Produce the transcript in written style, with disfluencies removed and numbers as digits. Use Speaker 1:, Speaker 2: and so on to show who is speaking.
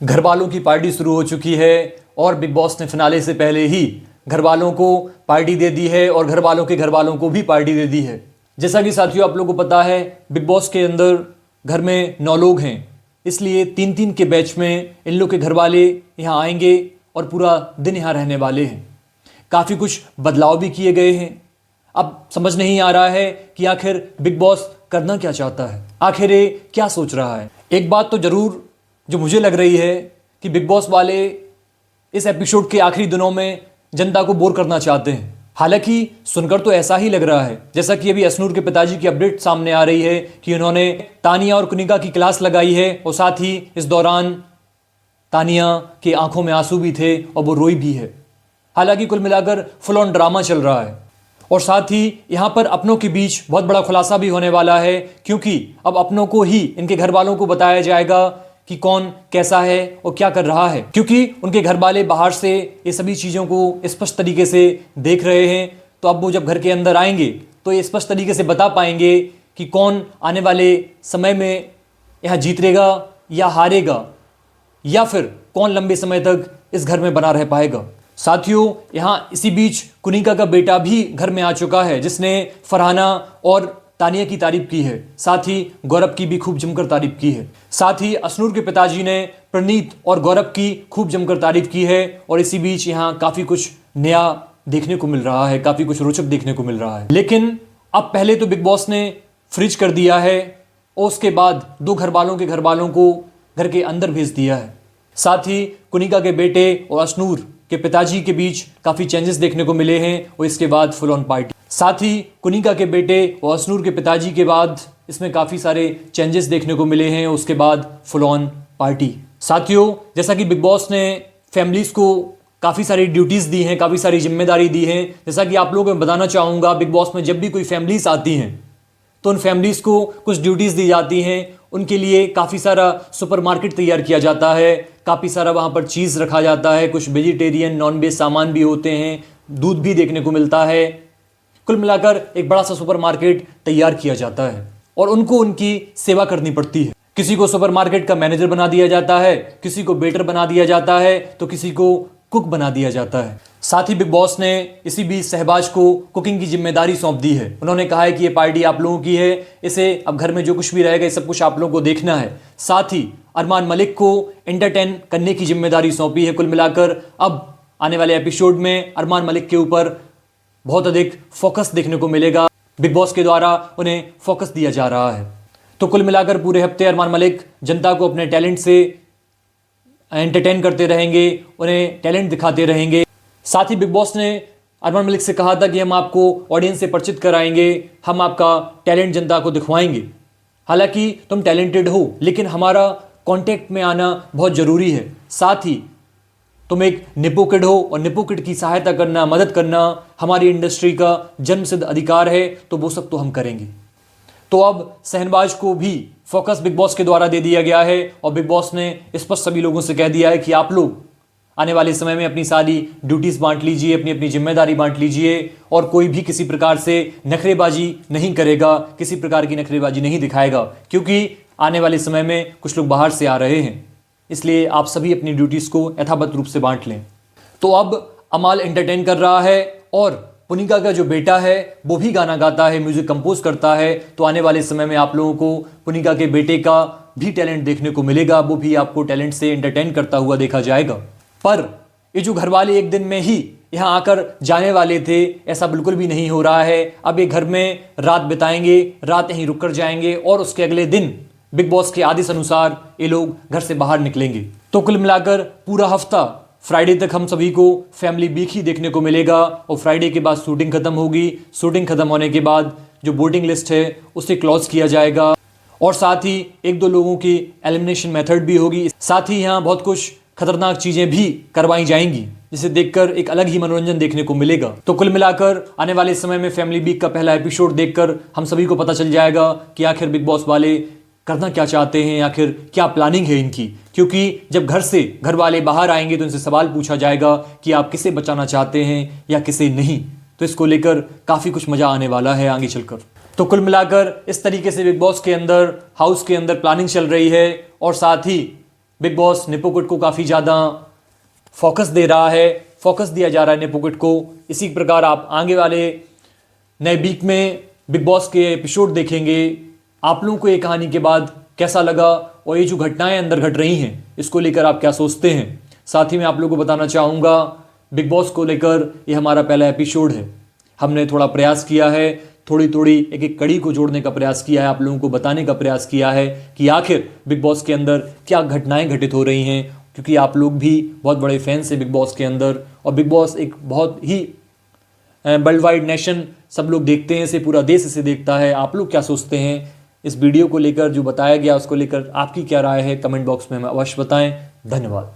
Speaker 1: घर वालों की पार्टी शुरू हो चुकी है और बिग बॉस ने फिनाले से पहले ही घर वालों को पार्टी दे दी है और घर वालों के घर वालों को भी पार्टी दे दी है। जैसा कि साथियों आप लोगों को पता है, बिग बॉस के अंदर घर में 9 लोग हैं, इसलिए 3-3 के बैच में इन लोग के घर वाले यहाँ आएंगे और पूरा दिन यहाँ रहने वाले हैं। काफ़ी कुछ बदलाव भी किए गए हैं। अब समझ नहीं आ रहा है कि आखिर बिग बॉस करना क्या चाहता है, आखिर ये क्या सोच रहा है। एक बात तो ज़रूर जो मुझे लग रही है कि बिग बॉस वाले इस एपिसोड के आखिरी दिनों में जनता को बोर करना चाहते हैं। हालांकि सुनकर तो ऐसा ही लग रहा है, जैसा कि अभी अशनूर के पिताजी की अपडेट सामने आ रही है कि उन्होंने तानिया और कुनिका की क्लास लगाई है और साथ ही इस दौरान तानिया की आंखों में आंसू भी थे और वो रोई भी है। हालांकि कुल मिलाकर फुल ऑन ड्रामा चल रहा है और साथ ही यहाँ पर अपनों के बीच बहुत बड़ा खुलासा भी होने वाला है, क्योंकि अब अपनों को ही इनके घर वालों को बताया जाएगा कि कौन कैसा है और क्या कर रहा है, क्योंकि उनके घर वाले बाहर से ये सभी चीज़ों को स्पष्ट तरीके से देख रहे हैं। तो अब वो जब घर के अंदर आएंगे तो ये स्पष्ट तरीके से बता पाएंगे कि कौन आने वाले समय में यहाँ जीतेगा या हारेगा, या फिर कौन लंबे समय तक इस घर में बना रह पाएगा। साथियों, यहाँ इसी बीच कुनिका का बेटा भी घर में आ चुका है, जिसने फरहाना और तानिया की तारीफ की है, साथ ही गौरव की भी खूब जमकर तारीफ की है। साथ ही अशनूर के पिताजी ने प्रणीत और गौरव की खूब जमकर तारीफ की है और इसी बीच यहाँ काफ़ी कुछ नया देखने को मिल रहा है, काफ़ी कुछ रोचक देखने को मिल रहा है। लेकिन अब पहले तो बिग बॉस ने फ्रिज कर दिया है और उसके बाद 2 घर वालों के घर वालों को घर के अंदर भेज दिया है। साथ ही कुनिका के बेटे और अशनूर के पिताजी के बीच काफ़ी चेंजेस देखने को मिले हैं और इसके बाद फुल ऑन पार्टी। साथ ही कुनिका के बेटे और अशनूर के पिताजी के बाद इसमें काफ़ी सारे चेंजेस देखने को मिले हैं, उसके बाद फुल ऑन पार्टी। साथियों, जैसा कि बिग बॉस ने फैमिलीज़ को काफ़ी सारी ड्यूटीज़ दी हैं, काफ़ी सारी जिम्मेदारी दी हैं। जैसा कि आप लोगों को बताना चाहूँगा, बिग बॉस में जब भी कोई फैमिलीज़ आती हैं तो उन फैमिलीज़ को कुछ ड्यूटीज़ दी जाती हैं। उनके लिए काफ़ी सारा सुपरमार्केट तैयार किया जाता है, काफ़ी सारा वहाँ पर चीज़ रखा जाता है, कुछ वेजिटेरियन नॉन वेज सामान भी होते हैं, दूध भी देखने को मिलता है। कुल मिलाकर एक बड़ा सा सुपरमार्केट तैयार किया जाता है और उनको उनकी सेवा करनी पड़ती है। किसी को सुपरमार्केट का मैनेजर बना दिया जाता है, किसी को वेटर बना दिया जाता है, तो किसी को कुक बना दिया जाता है। साथ ही बिग बॉस ने इसी बीच शहबाज को कुकिंग की जिम्मेदारी सौंप दी है। उन्होंने कहा है कि ये पार्टी आप लोगों की है, इसे अब घर में जो कुछ भी रहेगा ये सब कुछ आप लोगों को देखना है। साथ ही अरमान मलिक को एंटरटेन करने की जिम्मेदारी सौंपी है। कुल मिलाकर अब आने वाले एपिसोड में अरमान मलिक के ऊपर बहुत अधिक फोकस देखने को मिलेगा। बिग बॉस के द्वारा उन्हें फोकस दिया जा रहा है। तो कुल मिलाकर पूरे हफ्ते अरमान मलिक जनता को अपने टैलेंट से एंटरटेन करते रहेंगे, उन्हें टैलेंट दिखाते रहेंगे। साथ ही बिग बॉस ने अरमान मलिक से कहा था कि हम आपको ऑडियंस से परिचित कराएंगे, हम आपका टैलेंट जनता को दिखवाएंगे। हालांकि तुम टैलेंटेड हो, लेकिन हमारा कांटेक्ट में आना बहुत ज़रूरी है। साथ ही तुम एक निपो किड हो और निपो किड की सहायता करना, मदद करना हमारी इंडस्ट्री का जन्मसिद्ध अधिकार है, तो वो सब तो हम करेंगे। तो अब शहबाज को भी फोकस बिग बॉस के द्वारा दे दिया गया है और बिग बॉस ने स्पष्ट सभी लोगों से कह दिया है कि आप लोग आने वाले समय में अपनी सारी ड्यूटीज़ बांट लीजिए, अपनी अपनी जिम्मेदारी बांट लीजिए और कोई भी किसी प्रकार से नखरेबाजी नहीं करेगा, किसी प्रकार की नखरेबाजी नहीं दिखाएगा, क्योंकि आने वाले समय में कुछ लोग बाहर से आ रहे हैं। इसलिए आप सभी अपनी ड्यूटीज़ को यथावत रूप से बांट लें। तो अब अमाल एंटरटेन कर रहा है और पुनिका का जो बेटा है वो भी गाना गाता है, म्यूजिक कंपोज करता है। तो आने वाले समय में आप लोगों को पुनिका के बेटे का भी टैलेंट देखने को मिलेगा, वो भी आपको टैलेंट से एंटरटेन करता हुआ देखा जाएगा। पर ये जो घर वाले एक दिन में ही यहाँ आकर जाने वाले थे, ऐसा बिल्कुल भी नहीं हो रहा है। अब ये घर में रात बिताएंगे, रात यहीं रुक कर जाएंगे और उसके अगले दिन बिग बॉस के आदेश अनुसार ये लोग घर से बाहर निकलेंगे। तो कुल मिलाकर पूरा हफ्ता फ्राइडे तक हम सभी को फैमिली वीक ही देखने को मिलेगा और फ्राइडे के बाद शूटिंग खत्म होगी। शूटिंग खत्म होने के बाद जो वोटिंग लिस्ट है उसे क्लोज किया जाएगा और साथ ही 1-2 लोगों की एलिमिनेशन मेथड भी होगी। साथ ही यहाँ बहुत कुछ खतरनाक चीजें भी करवाई जाएंगी, जिसे देखकर एक अलग ही मनोरंजन देखने को मिलेगा। तो कुल मिलाकर आने वाले समय में फैमिली वीक का पहला एपिसोड देखकर हम सभी को पता चल जाएगा कि आखिर बिग बॉस वाले करना क्या चाहते हैं, आखिर क्या प्लानिंग है इनकी। क्योंकि जब घर से घर वाले बाहर आएंगे तो इनसे सवाल पूछा जाएगा कि आप किसे बचाना चाहते हैं या किसे नहीं। तो इसको लेकर काफ़ी कुछ मज़ा आने वाला है आगे चलकर। तो कुल मिलाकर इस तरीके से बिग बॉस के अंदर, हाउस के अंदर प्लानिंग चल रही है और साथ ही बिग बॉस निपोकुट को काफ़ी ज़्यादा फोकस दे रहा है, फोकस दिया जा रहा है निपोकुट को। इसी प्रकार आप आगे वाले नए वीक में बिग बॉस के एपिसोड देखेंगे। आप लोगों को ये कहानी के बाद कैसा लगा और ये जो घटनाएं अंदर घट रही हैं इसको लेकर आप क्या सोचते हैं। साथ ही मैं आप लोगों को बताना चाहूँगा बिग बॉस को लेकर ये हमारा पहला एपिसोड है। हमने थोड़ा प्रयास किया है, थोड़ी थोड़ी एक एक कड़ी को जोड़ने का प्रयास किया है, आप लोगों को बताने का प्रयास किया है कि आखिर बिग बॉस के अंदर क्या घटनाएं घटित हो रही हैं, क्योंकि आप लोग भी बहुत बड़े फैंस हैं बिग बॉस के अंदर। और बिग बॉस एक बहुत ही वर्ल्ड वाइड नेशन सब लोग देखते हैं इसे, पूरा देश इसे देखता है। आप लोग क्या सोचते हैं इस वीडियो को लेकर, जो बताया गया उसको लेकर आपकी क्या राय है, कमेंट बॉक्स में हमें अवश्य बताएं। धन्यवाद।